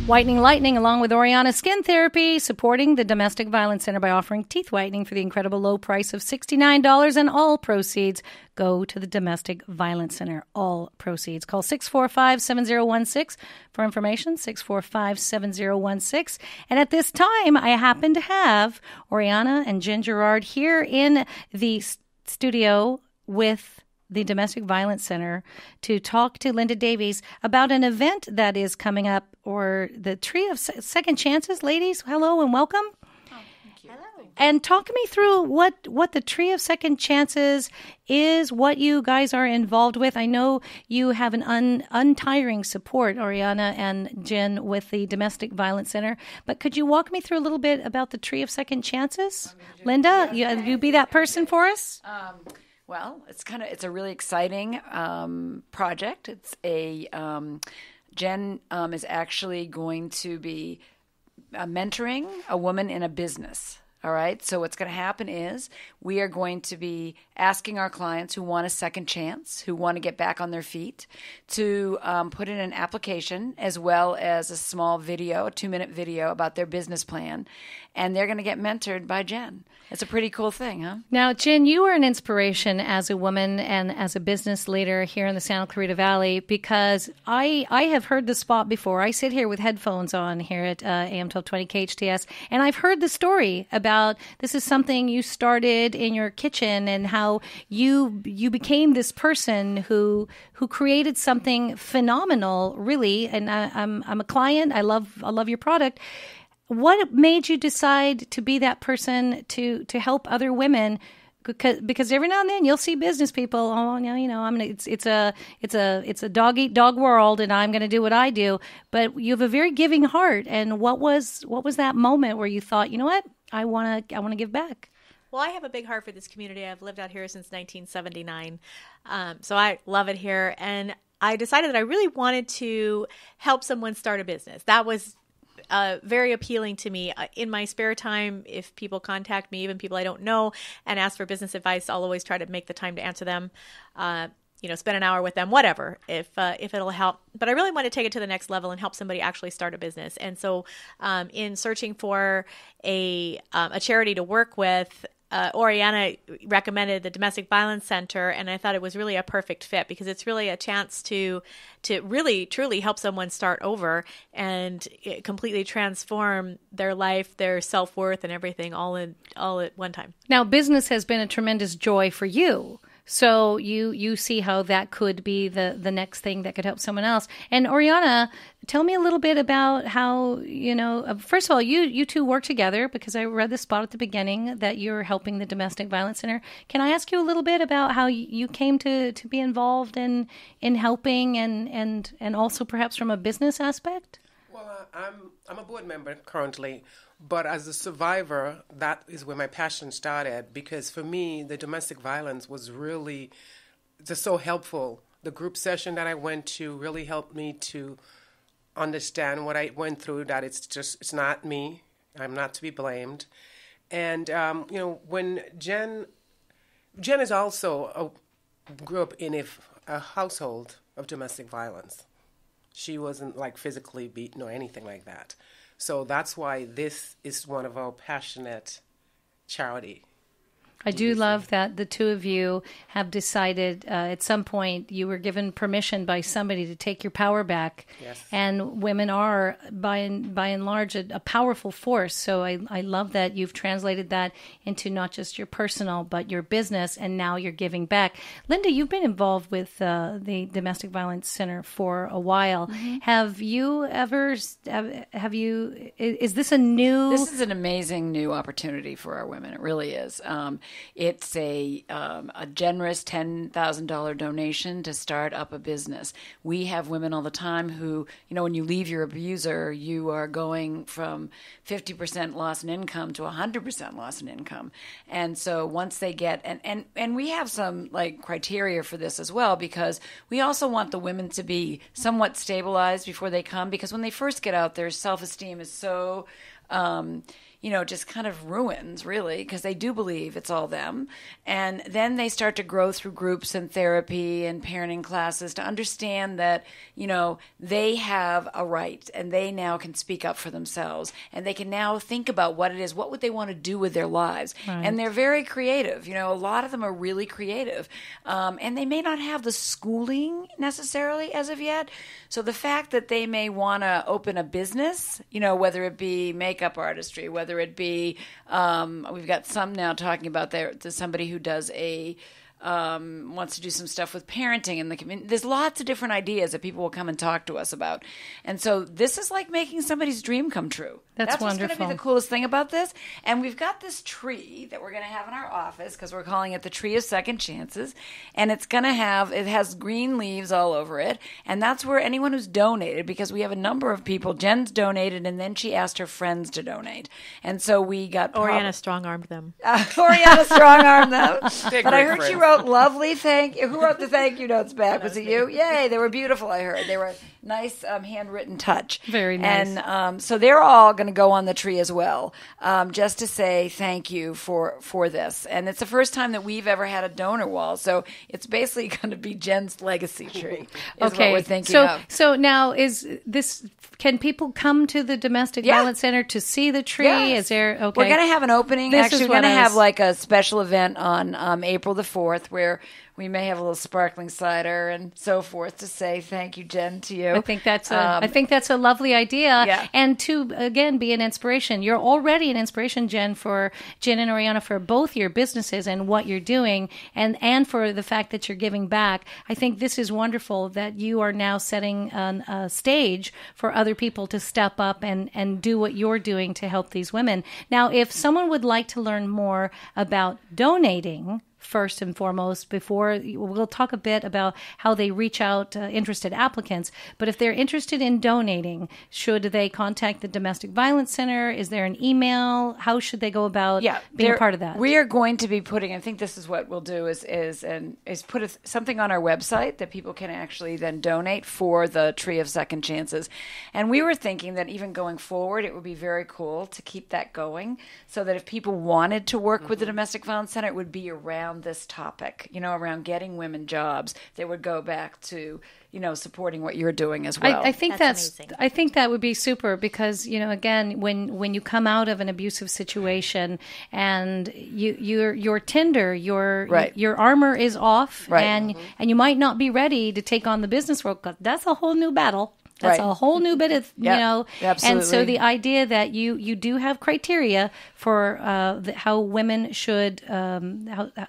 Whitening Lightning, along with Oriana Skin Therapy, supporting the Domestic Violence Center by offering teeth whitening for the incredible low price of $69, and all proceeds go to the Domestic Violence Center. All proceeds. Call 645-7016 for information, 645-7016. And at this time, I happen to have Oriana and Jen Gerard here in the studio with the Domestic Violence Center to talk to Linda Davies about an event that is coming up, or the Tree of Second Chances. Ladies, hello and welcome. Oh, thank you. Hello. And talk me through what the Tree of Second Chances is, what you guys are involved with. I know you have an untiring support, Oriana and Jen, with the Domestic Violence Center, but could you walk me through a little bit about the Tree of Second Chances? Linda, you be that person for us? Well, it's a really exciting project. It's Jen is actually going to be mentoring a woman in a business. All right. So what's going to happen is we are going to be asking our clients who want a second chance, who want to get back on their feet, to put in an application as well as a small video, a 2-minute video about their business plan. And they're going to get mentored by Jen. It's a pretty cool thing, huh? Now, Jen, you are an inspiration as a woman and as a business leader here in the Santa Clarita Valley, because I have heard the spot before. I sit here with headphones on here at AM 1220 KHTS, and I've heard the story about this is something you started in your kitchen and how you became this person who created something phenomenal, really. And I'm a client. I love your product. What made you decide to be that person to help other women? Because every now and then you'll see business people. Oh, it's a dog eat dog world, and I'm going to do what I do. But you have a very giving heart. And what was that moment where you thought, you know what, I want to give back? Well, I have a big heart for this community. I've lived out here since 1979, so I love it here. And I decided that I really wanted to help someone start a business. That was very appealing to me. In my spare time, if people contact me, even people I don't know, and ask for business advice, I'll always try to make the time to answer them. Spend an hour with them, whatever, if it'll help. But I really want to take it to the next level and help somebody actually start a business. And so, in searching for a charity to work with, Oriana recommended the Domestic Violence Center, and I thought it was really a perfect fit because it's really a chance to really truly help someone start over and completely transform their life, their self-worth, and everything all at one time. Now, business has been a tremendous joy for you. So you see how that could be the next thing that could help someone else. And Oriana, tell me a little bit about how, first of all, you two work together, because I read the spot at the beginning that you're helping the Domestic Violence Center. Can I ask you a little bit about how you came to be involved in helping and also perhaps from a business aspect? Well, I'm a board member currently. But as a survivor, that is where my passion started, because for me, the domestic violence was really just so helpful. The group session that I went to really helped me to understand what I went through, that it's not me. I'm not to be blamed. And, when Jen is also grew up in a household of domestic violence. She wasn't like physically beaten or anything like that. So that's why this is one of our passionate charity. I do love that the two of you have decided at some point you were given permission by somebody to take your power back. Yes. And women are, by and large, a powerful force. So I love that you've translated that into not just your personal, but your business, and now you're giving back. Linda, you've been involved with the Domestic Violence Center for a while. Mm-hmm. Have you ever, is this a new... This is an amazing new opportunity for our women. It really is. It's a generous $10,000 donation to start up a business. We have women all the time who, when you leave your abuser, you are going from 50% loss in income to 100% loss in income. And so once they get, and we have some criteria for this as well, because we also want the women to be somewhat stabilized before they come, because when they first get out, their self-esteem is so just kind of ruins, really, because they do believe it's all them. And then they start to grow through groups and therapy and parenting classes to understand that, they have a right and they now can speak up for themselves and they can now think about what it is, what would they want to do with their lives. Right. And they're very creative. A lot of them are really creative. And they may not have the schooling necessarily as of yet. So the fact that they may want to open a business, whether it be makeup artistry, whether it be, we've got some now talking about there's somebody who does wants to do some stuff with parenting in the community. There's lots of different ideas that people will come and talk to us about. And so this is like making somebody's dream come true. That's what's wonderful. going to be the coolest thing about this. And we've got this tree that we're going to have in our office because we're calling it the Tree of Second Chances. And it has green leaves all over it. And that's where anyone who's donated, because we have a number of people, Jen's donated and then she asked her friends to donate. And so we got... Oriana strong-armed them. Oriana strong-armed them. But I heard friends. she wrote lovely thank you. Who wrote the thank you notes back? Was it you? Yay, they were beautiful, I heard. They were nice handwritten touch. Very nice. And so they're all going to go on the tree as well, just to say thank you for this. And it's the first time that we've ever had a donor wall, so it's basically going to be Jen's legacy tree. Is what we're thinking of. So now can people come to the Domestic Violence Center to see the tree? Yes. Is there okay? We're going to have an opening. This Actually, is we're going what to I have was- like a special event on April the 4th where we may have a little sparkling cider and so forth to say thank you, Jen, to you. I think that's a lovely idea, Yeah. and to again be an inspiration. You're already an inspiration, Jen and Oriana, for both your businesses and what you're doing, and for the fact that you're giving back. I think this is wonderful that you are now setting a stage for other people to step up and do what you're doing to help these women. Now, if someone would like to learn more about donating, first and foremost, before we'll talk a bit about how they reach out interested applicants. But if they're interested in donating, should they contact the Domestic Violence Center? Is there an email? How should they go about being a part of that? We are going to be putting, I think this is what we'll do is put something on our website that people can actually then donate for the Tree of Second Chances. And we were thinking that even going forward, it would be very cool to keep that going so that if people wanted to work with the Domestic Violence Center, it would be around this topic, around getting women jobs. They would go back to, supporting what you're doing as well. I think That's amazing. I think that would be super because, again, when you come out of an abusive situation and you're tender, your armor is off, Right. and you might not be ready to take on the business world. 'Cause that's a whole new battle. That's Right. a whole new bit of, Absolutely. And so the idea that you do have criteria for how women should,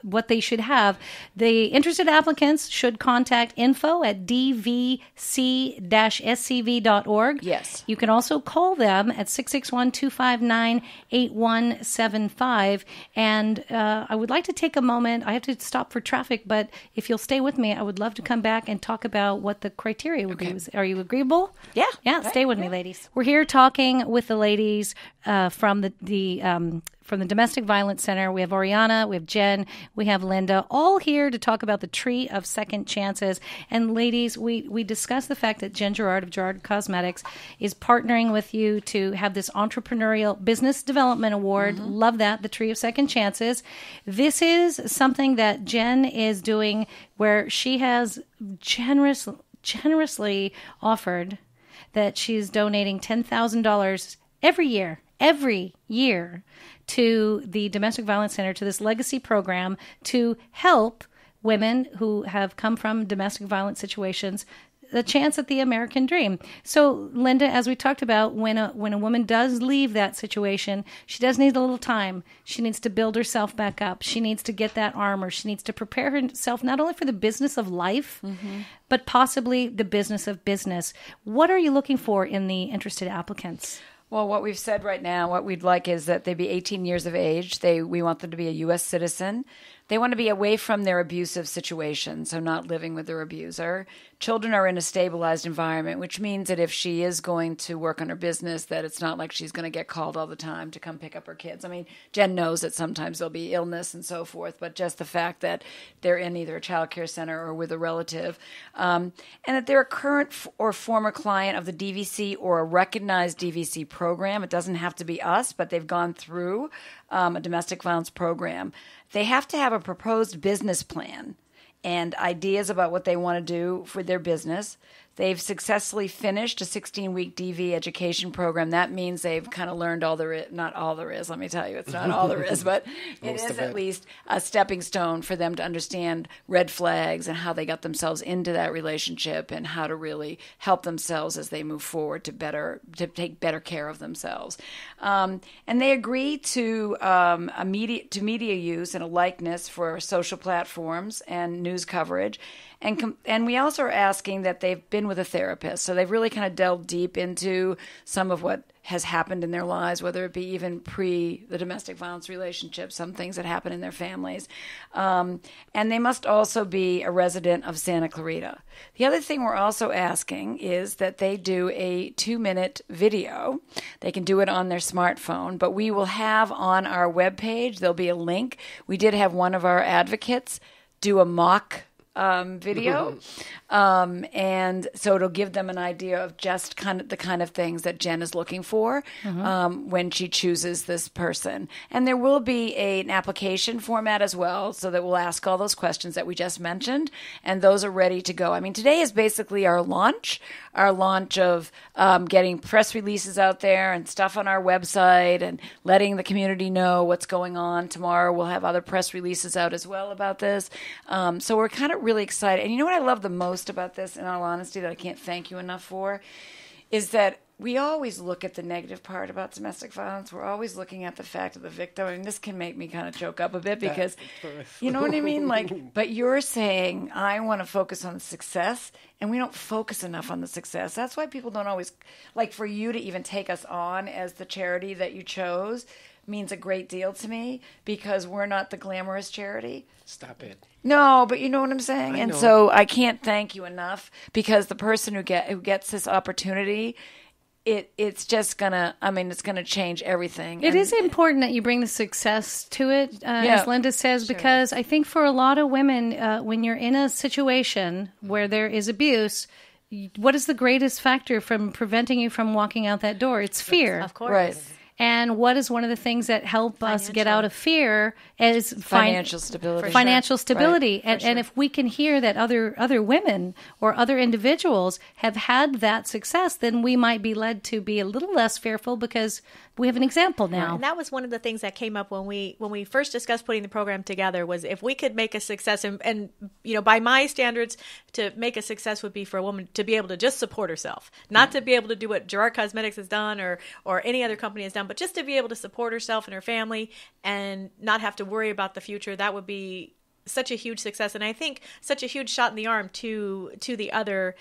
what they should have. The interested applicants should contact info@dvc-scv.org. Yes. You can also call them at 661-259-8175. And I would like to take a moment. I have to stop for traffic, but if you'll stay with me, I would love to come back and talk about what the criteria would be. Are you agreeable? Yeah. Yeah, stay with me, ladies. We're here talking with the ladies from the Domestic Violence Center. We have Oriana, we have Jen, we have Linda, all here to talk about the Tree of Second Chances. And ladies, we discussed the fact that Gerard of Gerard Cosmetics is partnering with you to have this entrepreneurial business development award. Love that, the Tree of Second Chances. This is something that Jen is doing where she has generously offered that she's donating $10,000 every year to the Domestic Violence Center, to this legacy program to help women who have come from domestic violence situations the chance at the American dream. So, Linda, as we talked about, when a woman does leave that situation, she does need a little time. She needs to build herself back up. She needs to get that armor. She needs to prepare herself not only for the business of life, but possibly the business of business. What are you looking for in the interested applicants? Well, what we've said right now, what we'd like is that they be 18 years of age. We want them to be a U.S. citizen. They want to be away from their abusive situation, so not living with their abuser. Children are in a stabilized environment, which means that if she is going to work on her business, that it's not like she's going to get called all the time to come pick up her kids. I mean, Jen knows that sometimes there'll be illness and so forth, but just the fact that they're in either a child care center or with a relative, and that they're a current or former client of the DVC or a recognized DVC program. It doesn't have to be us, but they've gone through a domestic violence program. They have to have a proposed business plan and ideas about what they want to do for their business. They've successfully finished a 16-week DV education program. That means they've kind of learned all there is. Not all there is, let me tell you. It's not all there is, but it is at least a stepping stone for them to understand red flags and how they got themselves into that relationship and how to really help themselves as they move forward to take better care of themselves. And they agree to media use and a likeness for social platforms and news coverage. And we also are asking that they've been with a therapist. So they've really kind of delved deep into some of what has happened in their lives, whether it be even pre the domestic violence relationship, some things that happen in their families. And they must also be a resident of Santa Clarita. The other thing we're also asking is that they do a 2-minute video. They can do it on their smartphone, but we will have on our webpage, there'll be a link. We did have one of our advocates do a mock video. And so it'll give them an idea of just kind of the kind of things that Jen is looking for when she chooses this person. And there will be an application format as well, so that we'll ask all those questions that we just mentioned, and those are ready to go. I mean, today is basically our launch of getting press releases out there and stuff on our website and letting the community know what's going on. Tomorrow we'll have other press releases out as well about this. So we're kind of really excited. And you know what I love the most about this, in all honesty, that I can't thank you enough for, is that we always look at the negative part about domestic violence. We're always looking at the fact of the victim. I mean, this can make me kind of choke up a bit because, you know what I mean? Like, but you're saying, I want to focus on the success, and we don't focus enough on the success. That's why people don't always, like, for you to even take us on as the charity that you chose means a great deal to me, because we're not the glamorous charity. Stop it. No, but you know what I'm saying? I know. So I can't thank you enough, because the person who gets this opportunity, it's just gonna, I mean, it's gonna change everything. It is important that you bring the success to it, as Linda says, because I think for a lot of women, when you're in a situation where there is abuse, what is the greatest factor from preventing you from walking out that door? It's fear. Of course. Right. And what is one of the things that help us get out of fear is Financial stability. Financial stability. Right. And if we can hear that other women or other individuals have had that success, then we might be led to be a little less fearful, because we have an example now. And that was one of the things that came up when we first discussed putting the program together, was if we could make a success, and you know, by my standards, to make a success would be for a woman to be able to just support herself, not to be able to do what Gerard Cosmetics has done or any other company has done, but just to be able to support herself and her family and not have to worry about the future. That would be such a huge success, and I think such a huge shot in the arm to the other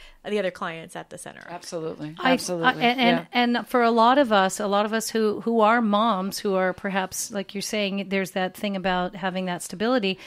clients at the center. Absolutely. And for a lot of us who are moms, who are perhaps, like you're saying, there's that thing about having that stability.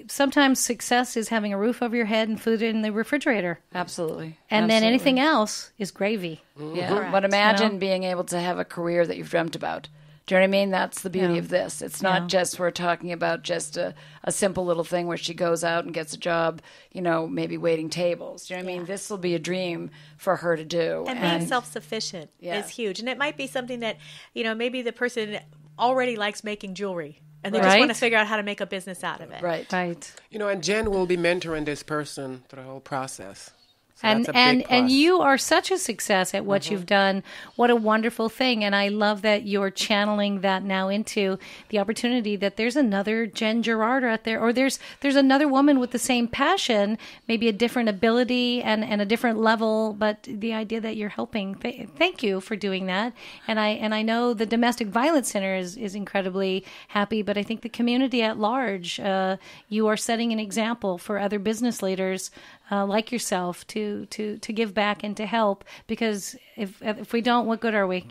Sometimes success is having a roof over your head and food in the refrigerator. Absolutely. And then anything else is gravy. Yeah. Correct. But imagine being able to have a career that you've dreamt about. Do you know what I mean? That's the beauty of this. It's not just, we're talking about just a simple little thing where she goes out and gets a job, you know, maybe waiting tables. Do you know what I mean? This will be a dream for her to do. And being self-sufficient is huge. And it might be something that, you know, maybe the person already likes making jewelry, and they just want to figure out how to make a business out of it. Right. You know, and Jen will be mentoring this person through the whole process. So and you are such a success at what you've done. What a wonderful thing. And I love that you're channeling that now into the opportunity that there's another Jen Gerard out there, or there's another woman with the same passion, maybe a different ability and a different level, but the idea that you're helping. Thank you for doing that. And I know the Domestic Violence Center is incredibly happy, but I think the community at large, you are setting an example for other business leaders like yourself to give back and to help, because if we don't, what good are we,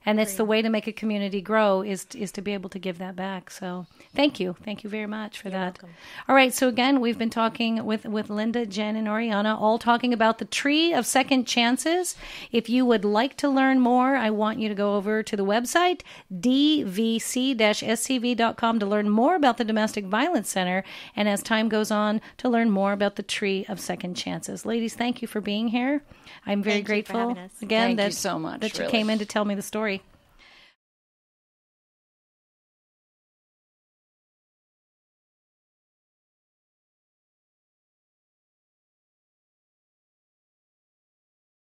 And it's the way to make a community grow is to be able to give that back. So thank you very much for that. Welcome. All right, so again, we've been talking with Linda, Jen, and Oriana, all talking about the Tree of Second Chances. If you would like to learn more, I want you to go over to the website dvc-scv.com to learn more about the Domestic Violence Center, and as time goes on, to learn more about the Tree of Second Chances. Ladies, thank you for being here. I'm very Thank you for grateful having us. again Thank you so much, that you really. came in to tell me the story.